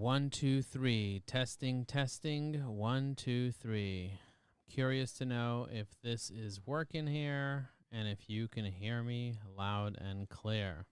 1, 2, 3. Testing, testing. 1, 2, 3. Curious to know if this is working here and if you can hear me loud and clear.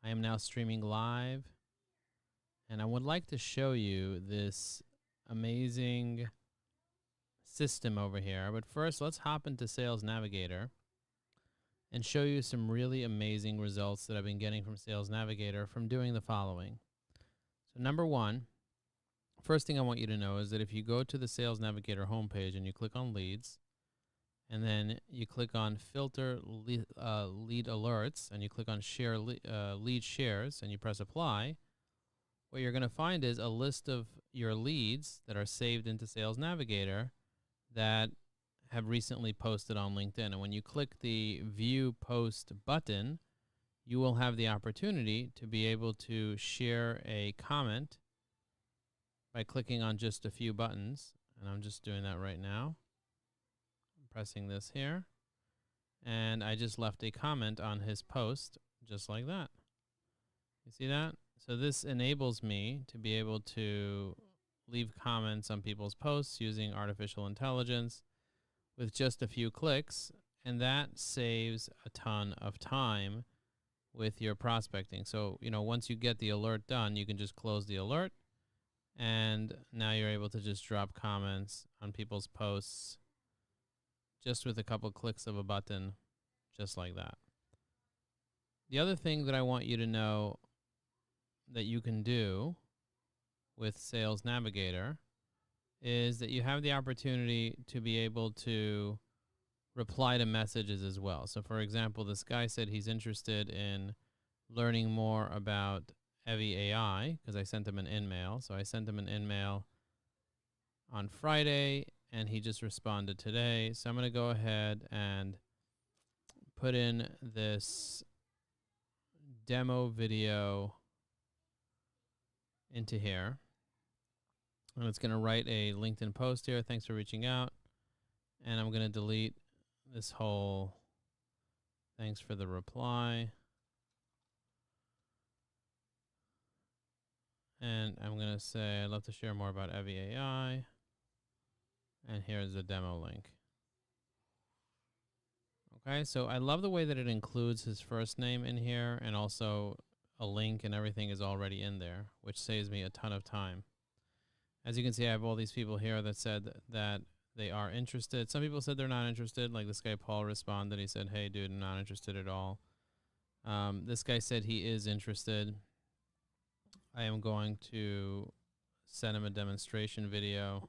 I am now streaming live, and I would like to show you this amazing system over here. But first, let's hop into Sales Navigator and show you some really amazing results that I've been getting from Sales Navigator from doing the following. So number one, first thing I want you to know is that if you go to the Sales Navigator homepage and you click on leads, and then you click on filter lead alerts, and you click on share lead shares, and you press apply, what you're going to find is a list of your leads that are saved into Sales Navigator that have recently posted on LinkedIn. And when you click the view post button, you will have the opportunity to be able to share a comment by clicking on just a few buttons. And I'm just doing that right now. I'm pressing this here. And I just left a comment on his post, just like that. You see that? So this enables me to be able to leave comments on people's posts using artificial intelligence with just a few clicks. And that saves a ton of time with your prospecting. So, once you get the alert done, you can just close the alert, and now you're able to just drop comments on people's posts just with a couple clicks of a button, just like that. The other thing that I want you to know that you can do with Sales Navigator is that you have the opportunity to be able to reply to messages as well. So for example, this guy said he's interested in learning more about Evie AI because I sent him an in-mail. So I sent him an in-mail on Friday and he just responded today. So I'm going to go ahead and put in this demo video into here. And it's going to write a LinkedIn post here. Thanks for reaching out. And I'm going to delete this whole thanks for the reply. And I'm going to say, I'd love to share more about Evie AI. And here's the demo link. Okay, so I love the way that it includes his first name in here and also a link and everything is already in there, which saves me a ton of time. As you can see, I have all these people here that said that they are interested. Some people said they're not interested. Like this guy, Paul, responded. He said, hey, dude, I'm not interested at all. This guy said he is interested. I am going to send him a demonstration video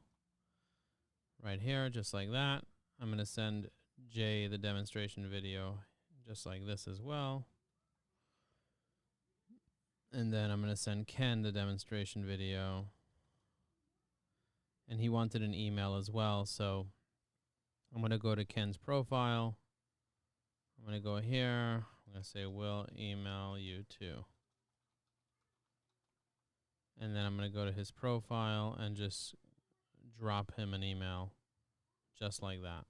right here, just like that. I'm going to send Jay the demonstration video just like this as well. And then I'm going to send Ken the demonstration video. And he wanted an email as well, so I'm going to go to Ken's profile. I'm going to go here. I'm going to say, we'll email you too. And then I'm going to go to his profile and just drop him an email just like that.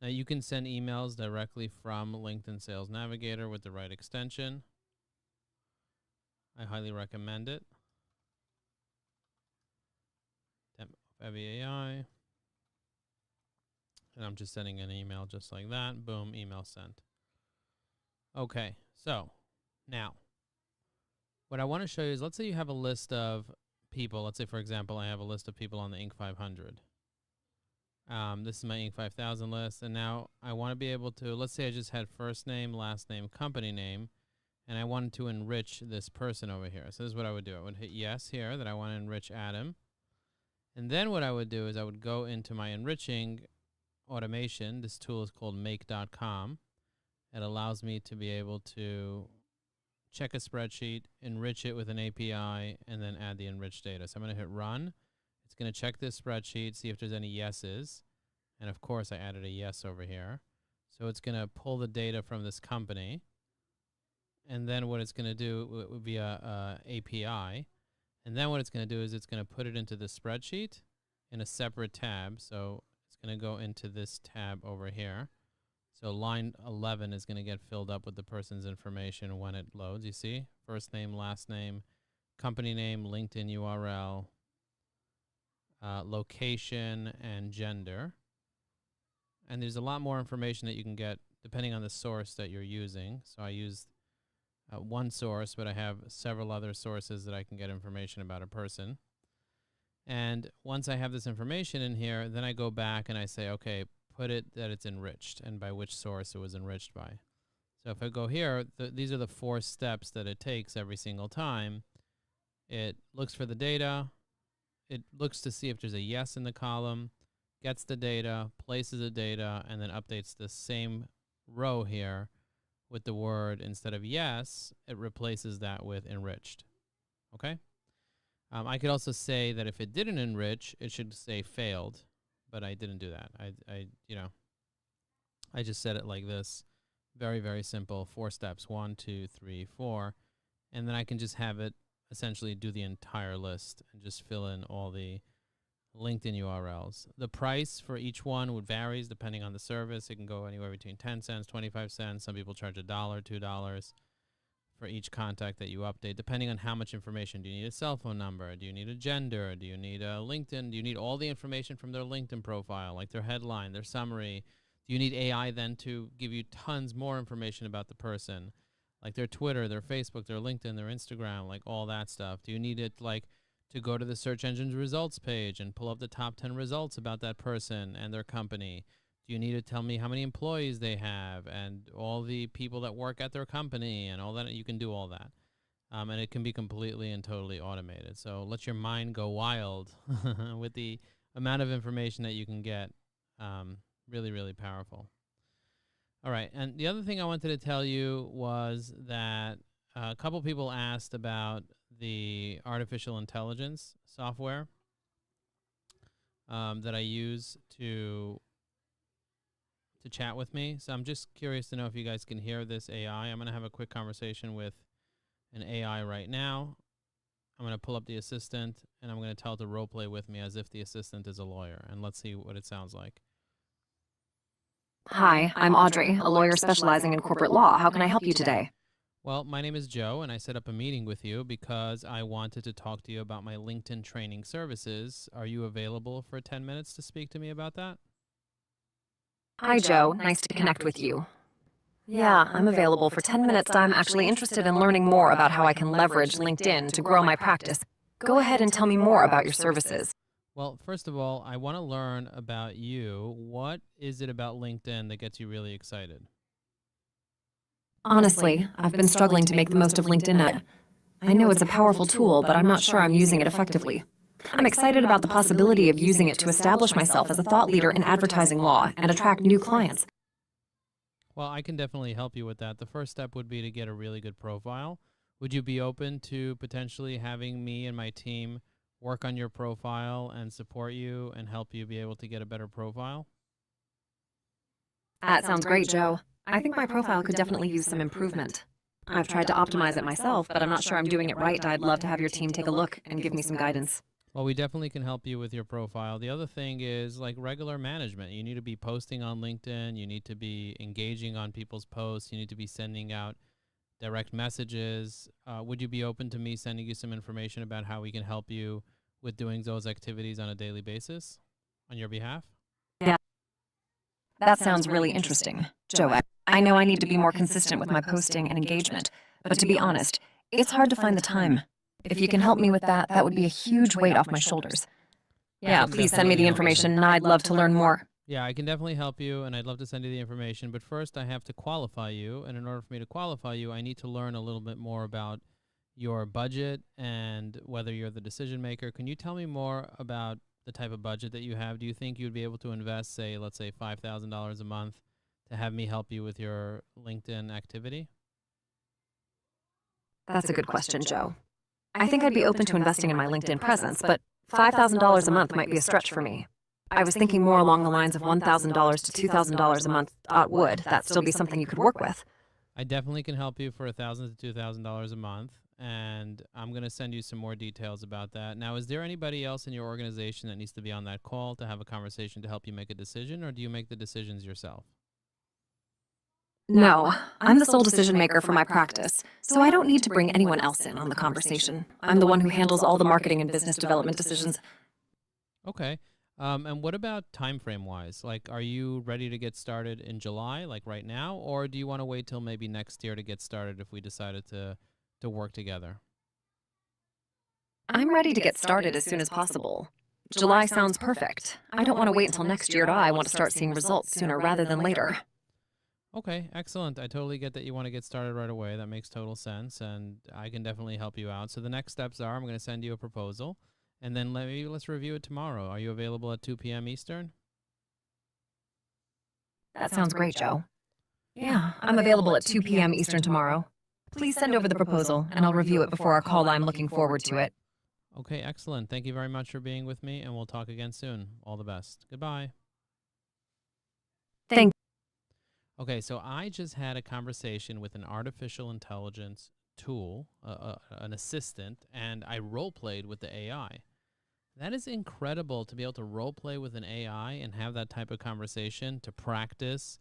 Now you can send emails directly from LinkedIn Sales Navigator with the right extension. I highly recommend it. Evie AI. And I'm just sending an email just like that. Boom, email sent. Okay, so now what I want to show you is, let's say you have a list of people. Let's say, for example, I have a list of people on the Inc. 500. This is my Inc. 5000 list. And now I want to be able to, let's say I just had first name, last name, company name, and I wanted to enrich this person over here. So this is what I would do. I would hit yes here, that I want to enrich Adam. And then what I would do is I would go into my enriching automation. This tool is called make.com. It allows me to be able to check a spreadsheet, enrich it with an API, and then add the enriched data. So I'm going to hit run. It's going to check this spreadsheet, see if there's any yeses. And of course, I added a yes over here. So it's going to pull the data from this company. And then what it's going to do via API. And then what it's going to do is it's going to put it into the spreadsheet in a separate tab. So it's going to go into this tab over here. So line 11 is going to get filled up with the person's information when it loads. You see, first name, last name, company name, LinkedIn URL, location, and gender. And there's a lot more information that you can get depending on the source that you're using. So I used one source, but I have several other sources that I can get information about a person. And once I have this information in here, then I go back and I say, okay, put it that it's enriched and by which source it was enriched by. So if I go here, these are the 4 steps that it takes every single time. It looks for the data. It looks to see if there's a yes in the column, gets the data, places the data, and then updates the same row here with the word, instead of yes, it replaces that with enriched. Okay? I could also say that if it didn't enrich, it should say failed, but I didn't do that. I just said it like this. Very, very simple. 4 steps, 1, 2, 3, 4. And then I can just have it essentially do the entire list and just fill in all the LinkedIn URLs. The price for each one would vary depending on the service. It can go anywhere between 10 cents, 25 cents. Some people charge $1, $2 for each contact that you update, depending on how much information. Do you need a cell phone number? Do you need a gender? Do you need a LinkedIn? Do you need all the information from their LinkedIn profile, like their headline, their summary? Do you need AI then to give you tons more information about the person, like their Twitter, their Facebook, their LinkedIn, their Instagram, like all that stuff? Do you need it like to go to the search engine's results page and pull up the top 10 results about that person and their company? Do you need to tell me how many employees they have and all the people that work at their company and all that? You can do all that. And it can be completely and totally automated. So let your mind go wild with the amount of information that you can get. Really, really powerful. All right. And the other thing I wanted to tell you was that a couple people asked about the artificial intelligence software that I use to chat with me. So I'm just curious to know if you guys can hear this AI. I'm going to have a quick conversation with an AI right now. I'm going to pull up the assistant, and I'm going to tell it to role play with me as if the assistant is a lawyer. And let's see what it sounds like. Hi, I'm Audrey, a lawyer specializing in corporate law. How can I help you today? Well, my name is Joe, and I set up a meeting with you because I wanted to talk to you about my LinkedIn training services. Are you available for 10 minutes to speak to me about that? Hi, Joe. Nice to connect with you. Yeah, I'm available for 10 minutes. I'm actually interested in learning more about how I can leverage LinkedIn to grow my practice. Go ahead and tell me more about your services. Well, first of all, I want to learn about you. What is it about LinkedIn that gets you really excited? Honestly, I've been struggling to make the most of LinkedIn. I know it's a powerful tool, but I'm not sure I'm using it effectively. I'm excited about the possibility of using it to establish myself as a thought leader in advertising law and attract new clients. Well, I can definitely help you with that. The first step would be to get a really good profile. Would you be open to potentially having me and my team work on your profile and support you and help you be able to get a better profile? That sounds great, Joe. I think my profile could definitely use some improvement. I've tried to optimize it myself, but I'm not sure I'm doing it right. I'd love to have your team take a look and give me some guidance. Well, we definitely can help you with your profile. The other thing is like regular management. You need to be posting on LinkedIn. You need to be engaging on people's posts. You need to be sending out direct messages. Would you be open to me sending you some information about how we can help you with doing those activities on a daily basis on your behalf? Yeah, that sounds really interesting, Joe. I know I need to be more consistent with my posting and engagement, but to be honest, it's hard to find the time. If you can help me with that, that would be a huge weight off my shoulders. Yeah, please send me the information. I'd love to learn more. Yeah, I can definitely help you, and I'd love to send you the information. But first, I have to qualify you. And in order for me to qualify you, I need to learn a little bit more about your budget and whether you're the decision maker. Can you tell me more about the type of budget that you have? Do you think you'd be able to invest, say, let's say $5,000 a month to have me help you with your LinkedIn activity? That's a good question, Joe. I think I'd be open to investing in my LinkedIn presence, but $5,000 a month might be a stretch for me. I was thinking more along the lines of $1,000 to $2,000 a month. Would that still be something you could work with? I definitely can help you for $1,000 to $2,000 a month, and I'm going to send you some more details about that. Now, is there anybody else in your organization that needs to be on that call to have a conversation to help you make a decision, or do you make the decisions yourself? No, I'm the sole decision maker for my practice, so I don't need to bring anyone else in on the conversation. I'm the one who handles all the marketing and business development decisions. Okay. And what about time frame wise? Like, are you ready to get started in July, like right now, or do you want to wait till maybe next year to get started if we decided to work together? I'm ready to get started as soon as possible. July sounds perfect. I don't want to wait until next year. I want to start seeing results sooner rather than later. Okay, excellent. I totally get that you want to get started right away. That makes total sense, and I can definitely help you out. So the next steps are I'm going to send you a proposal, and then let's review it tomorrow. Are you available at 2 p.m. Eastern? That sounds great, Joe. Yeah, I'm available at 2 p.m. Eastern tomorrow. Please send over the proposal, and I'll review it before our call. I'm looking forward to it. Okay, excellent. Thank you very much for being with me, and we'll talk again soon. All the best. Goodbye. Thank Okay, so I just had a conversation with an artificial intelligence tool, an assistant, and I role played with the AI. That is incredible to be able to role play with an AI and have that type of conversation to practice.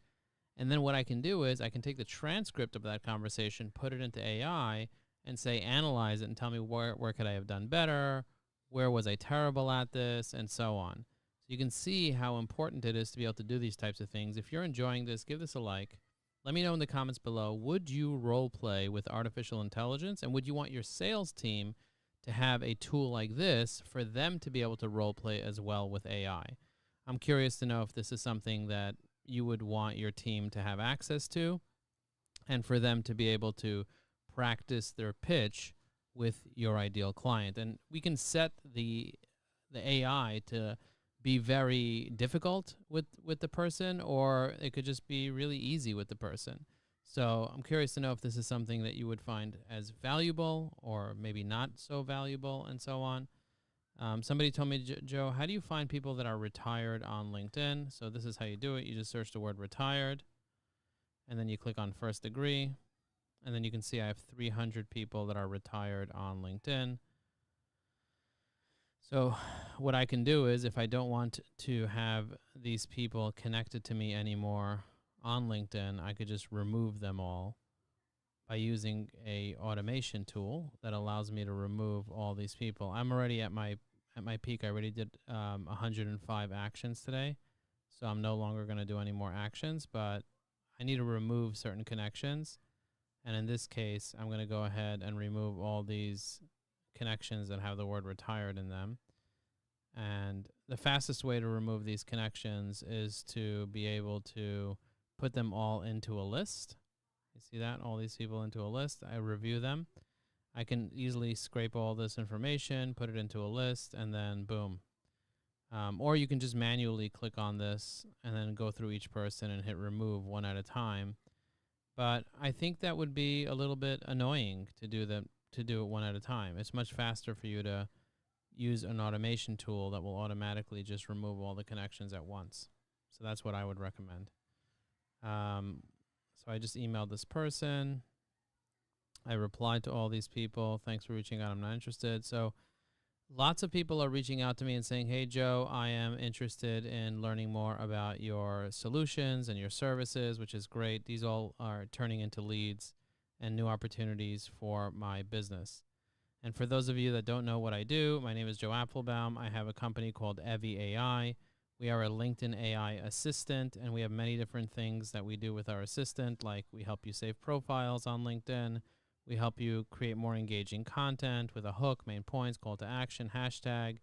And then what I can do is I can take the transcript of that conversation, put it into AI, and say, analyze it and tell me where could I have done better, where was I terrible at this, and so on. So you can see how important it is to be able to do these types of things. If you're enjoying this, give this a like. Let me know in the comments below, would you role play with artificial intelligence, and would you want your sales team to have a tool like this for them to be able to role play as well with AI? I'm curious to know if this is something that you would want your team to have access to and for them to be able to practice their pitch with your ideal client. And we can set the AI to be very difficult with the person, or it could just be really easy with the person. So I'm curious to know if this is something that you would find as valuable or maybe not so valuable, and so on. Somebody told me, Joe, how do you find people that are retired on LinkedIn? So this is how you do it. You just search the word retired, and then you click on first degree, and then you can see I have 300 people that are retired on LinkedIn. So what I can do is, if I don't want to have these people connected to me anymore on LinkedIn, I could just remove them all by using a automation tool that allows me to remove all these people. I'm already at my peak. I already did 105 actions today, so I'm no longer going to do any more actions, but I need to remove certain connections. And in this case, I'm going to go ahead and remove all these connections that have the word retired in them. And the fastest way to remove these connections is to be able to put them all into a list. You see that? All these people into a list. I review them. I can easily scrape all this information, put it into a list, and then boom. Or you can just manually click on this and then go through each person and hit remove one at a time. But I think that would be a little bit annoying to do it one at a time. It's much faster for you to use an automation tool that will automatically just remove all the connections at once. So that's what I would recommend. So I just emailed this person. I replied to all these people. Thanks for reaching out. I'm not interested. So lots of people are reaching out to me and saying, hey, Joe, I am interested in learning more about your solutions and your services, which is great. These all are turning into leads and new opportunities for my business. And for those of you that don't know what I do, my name is Joe Apfelbaum. I have a company called Evie AI. We are a LinkedIn AI assistant, and we have many different things that we do with our assistant, like we help you save profiles on LinkedIn. We help you create more engaging content with a hook, main points, call to action, hashtag.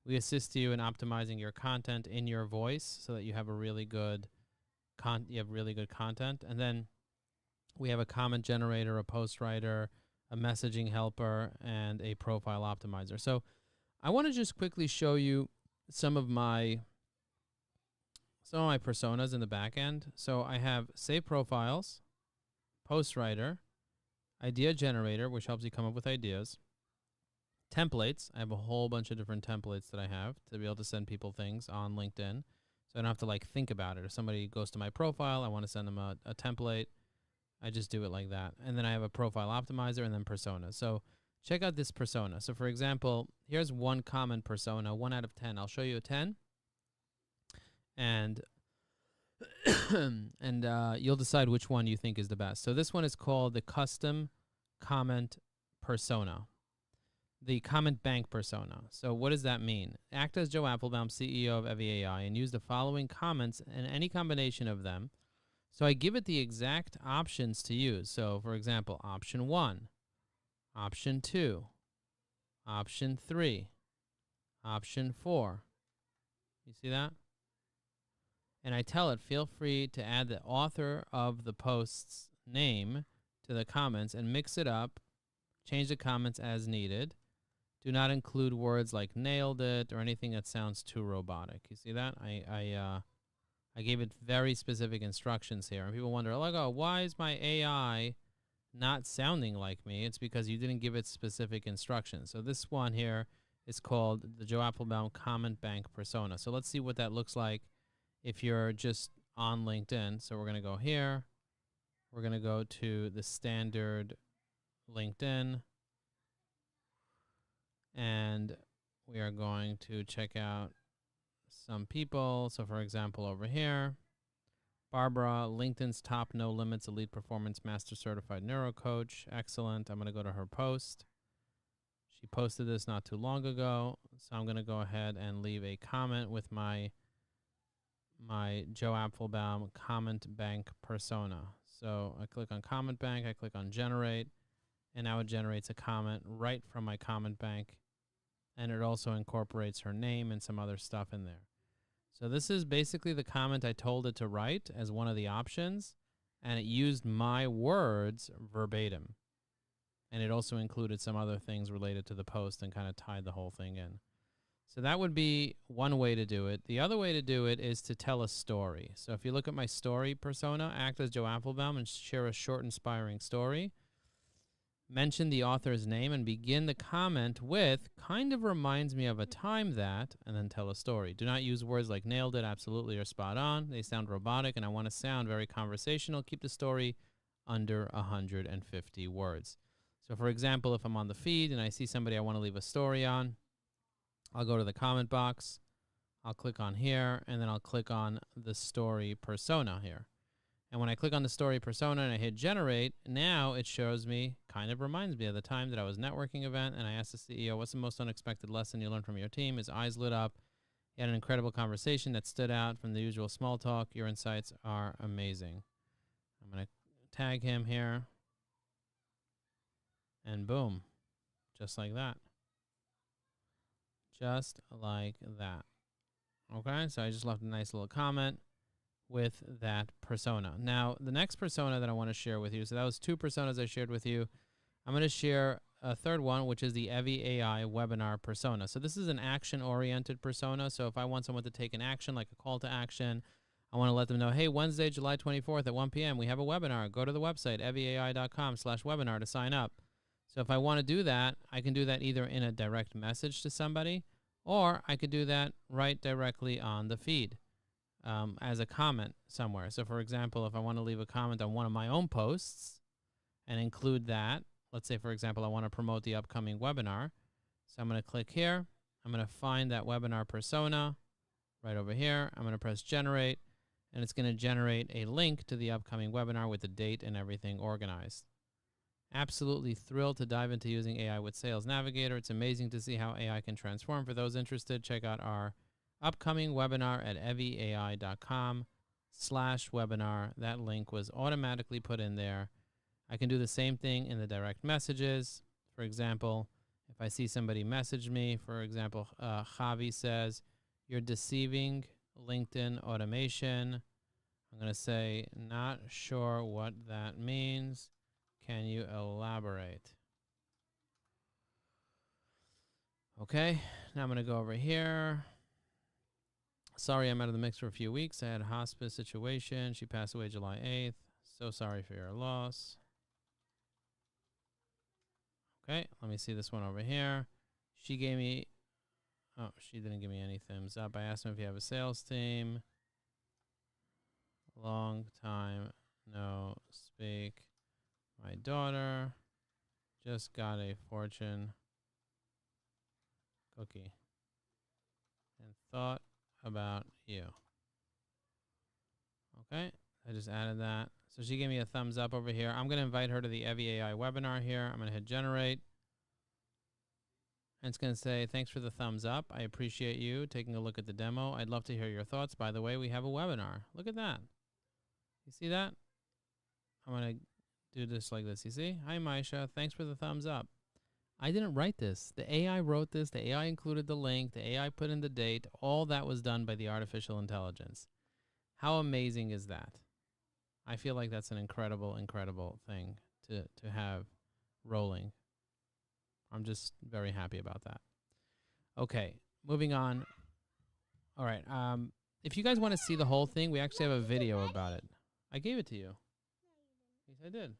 We assist you in optimizing your content in your voice so that you have a really good content. And then we have a comment generator, a post writer, a messaging helper, and a profile optimizer. So I want to just quickly show you some of my personas in the back end. So I have save profiles, post writer, idea generator, which helps you come up with ideas, templates. I have a whole bunch of different templates that I have to be able to send people things on LinkedIn. So I don't have to think about it. If somebody goes to my profile, I want to send them a template, I just do it like that. And then I have a profile optimizer and then personas. So check out this persona. So for example, here's one common persona, 1 out of 10. I'll show you a 10. And and you'll decide which one you think is the best. So this one is called the custom comment persona, the comment bank persona. So what does that mean? Act as Joe Apfelbaum, CEO of EviAI, and use the following comments and any combination of them. So I give it the exact options to use. So for example, option 1, option 2, option 3, option 4. You see that? And I tell it, feel free to add the author of the post's name to the comments and mix it up, change the comments as needed. Do not include words like nailed it or anything that sounds too robotic. You see that? I gave it very specific instructions here. And people wonder, like, oh, why is my AI not sounding like me? It's because you didn't give it specific instructions. So this one here is called the Joe Apfelbaum Comment Bank Persona. So let's see what that looks like if you're just on LinkedIn. So we're going to go here. We're going to go to the standard LinkedIn. And we are going to check out some people. So for example, over here, Barbara, LinkedIn's top no limits elite performance master certified neuro coach. Excellent. I'm going to go to her post. She posted this not too long ago. So I'm going to go ahead and leave a comment with my Joe Apfelbaum comment bank persona. So I click on comment bank, I click on generate, and now it generates a comment right from my comment bank. And it also incorporates her name and some other stuff in there. So this is basically the comment I told it to write as one of the options, and it used my words verbatim. And it also included some other things related to the post and kind of tied the whole thing in. So that would be one way to do it. The other way to do it is to tell a story. So if you look at my story persona, act as Joe Apfelbaum and share a short, inspiring story. Mention the author's name and begin the comment with, kind of reminds me of a time that, and then tell a story. Do not use words like nailed it, absolutely, or spot on. They sound robotic, and I want to sound very conversational. Keep the story under 150 words. So for example, if I'm on the feed and I see somebody I want to leave a story on, I'll go to the comment box, I'll click on here, and then I'll click on the story persona here. And when I click on the story persona and I hit generate, now it shows me, kind of reminds me of the time that I was networking event and I asked the CEO, what's the most unexpected lesson you learned from your team? His eyes lit up. He had an incredible conversation that stood out from the usual small talk. Your insights are amazing. I'm going to tag him here. And boom, just like that. Just like that. Okay, so I just left a nice little comment with that persona. Now, the next persona that I want to share with you, so that was 2 personas I shared with you. I'm going to share a third one, which is the EviAI webinar persona. So this is an action-oriented persona. So if I want someone to take an action, like a call to action, I want to let them know, hey, Wednesday, July 24th at 1 p.m., we have a webinar. Go to the website, eviai.com/webinar to sign up. So if I want to do that, I can do that either in a direct message to somebody, or I could do that right directly on the feed. As a comment somewhere. So for example, if I want to leave a comment on one of my own posts and include that, let's say, for example, I want to promote the upcoming webinar. So I'm going to click here. I'm going to find that webinar persona right over here. I'm going to press generate, and it's going to generate a link to the upcoming webinar with the date and everything organized. Absolutely thrilled to dive into using AI with Sales Navigator. It's amazing to see how AI can transform. For those interested, check out our upcoming webinar at eviai.com/webinar. That link was automatically put in there. I can do the same thing in the direct messages. For example, if I see somebody message me, for example, Javi says, you're deceiving LinkedIn automation. I'm going to say, not sure what that means. Can you elaborate? Okay, now I'm going to go over here. Sorry, I'm out of the mix for a few weeks. I had a hospice situation. She passed away July 8th. So sorry for your loss. Okay, let me see this one over here. She gave me, oh, she didn't give me any thumbs up. I asked him if you have a sales team. Long time no speak. My daughter just got a fortune cookie and thought about you. Okay, I just added that. So she gave me a thumbs up over here. I'm going to invite her to the Evie AI webinar here. I'm going to hit generate. And it's going to say, thanks for the thumbs up. I appreciate you taking a look at the demo. I'd love to hear your thoughts. By the way, we have a webinar. Look at that. You see that? I'm going to do this like this. You see? Hi, Maisha. Thanks for the thumbs up. I didn't write this. The AI wrote this. The AI included the link. The AI put in the date. All that was done by the artificial intelligence. How amazing is that? I feel like that's an incredible, incredible thing to have rolling. I'm just very happy about that. Okay, moving on. All right. If you guys want to see the whole thing, we actually have a video about it. I gave it to you. Yes, I did.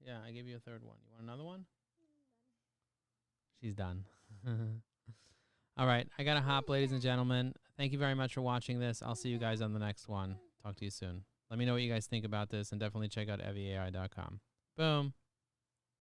Yeah, I gave you a third one. You want another one? She's done. All right. I got to hop, ladies and gentlemen. Thank you very much for watching this. I'll see you guys on the next one. Talk to you soon. Let me know what you guys think about this, and definitely check out evieai.com. Boom.